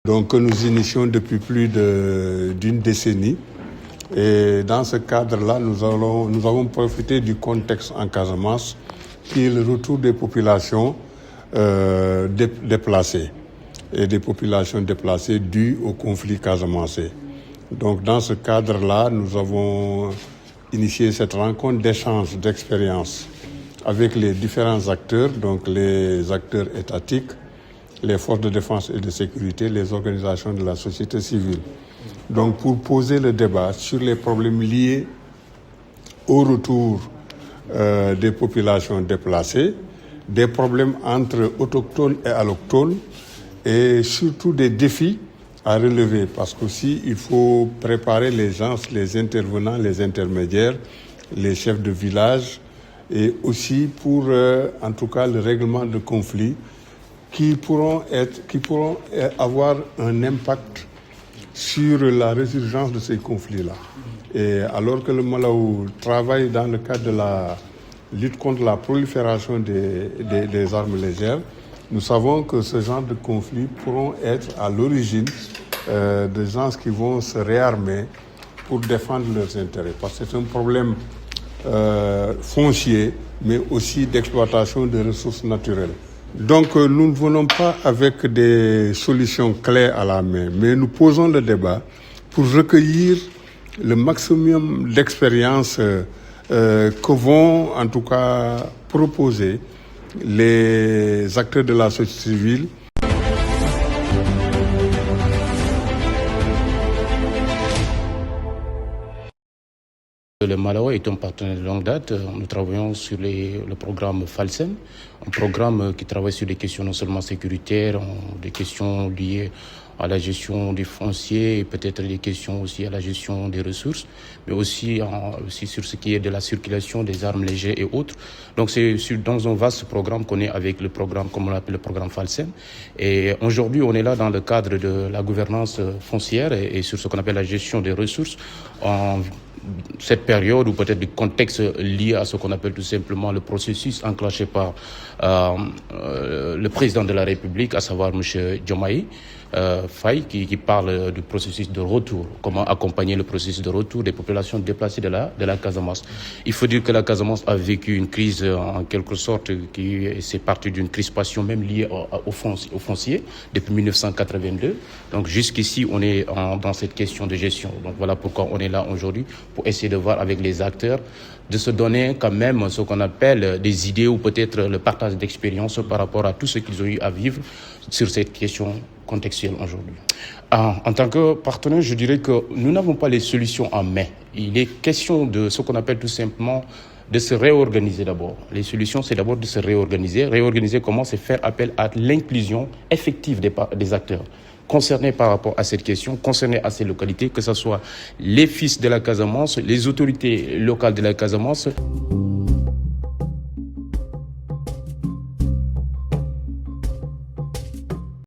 Donc que nous initions depuis plus d'une décennie. Et dans ce cadre-là, nous avons profité du contexte en Casamance, qui est le retour des populations déplacées et des populations déplacées dues au conflit casamançais. Donc dans ce cadre-là, nous avons initié cette rencontre d'échange d'expériences avec les différents acteurs, donc les acteurs étatiques, les forces de défense et de sécurité, les organisations de la société civile. Donc pour poser le débat sur les problèmes liés au retour des populations déplacées, des problèmes entre autochtones et allochtones et surtout des défis à relever parce qu'aussi il faut préparer les gens, les intervenants, les intermédiaires, les chefs de village et aussi pour en tout cas le règlement de conflits qui pourront avoir un impact sur la résurgence de ces conflits-là. Et alors que le Malawi travaille dans le cadre de la lutte contre la prolifération des armes légères, nous savons que ce genre de conflits pourront être à l'origine de gens qui vont se réarmer pour défendre leurs intérêts. Parce que c'est un problème foncier, mais aussi d'exploitation des ressources naturelles. Donc nous ne venons pas avec des solutions claires à la main, mais nous posons le débat pour recueillir le maximum d'expériences que vont en tout cas proposer les acteurs de la société civile. Le Malawi est un partenaire de longue date. Nous travaillons sur le programme FALSEN, un programme qui travaille sur des questions non seulement sécuritaires, des questions liées à la gestion des fonciers et peut-être des questions aussi à la gestion des ressources, mais aussi sur ce qui est de la circulation des armes légères et autres. Donc c'est dans un vaste programme qu'on est avec le programme, comme on l'appelle le programme FALSEN. Et aujourd'hui, on est là dans le cadre de la gouvernance foncière et sur ce qu'on appelle la gestion des ressources en cette période ou peut-être du contexte lié à ce qu'on appelle tout simplement le processus enclenché par le président de la République, à savoir M. Diomaye Faye, qui parle du processus de retour, comment accompagner le processus de retour des populations déplacées de la Casamance. Il faut dire que la Casamance a vécu une crise en quelque sorte c'est parti d'une crispation même liée au foncier depuis 1982. Donc jusqu'ici, on est dans cette question de gestion. Donc voilà pourquoi on est là aujourd'hui, pour essayer de voir avec les acteurs, de se donner quand même ce qu'on appelle des idées ou peut-être le partage d'expériences par rapport à tout ce qu'ils ont eu à vivre sur cette question contextuelle aujourd'hui. En tant que partenaire, je dirais que nous n'avons pas les solutions en main. Il est question de ce qu'on appelle tout simplement de se réorganiser d'abord. Les solutions, c'est d'abord de se réorganiser. Réorganiser comment? C'est faire appel à l'inclusion effective des acteurs concernés par rapport à cette question, concernés à ces localités, que ce soit les fils de la Casamance, les autorités locales de la Casamance.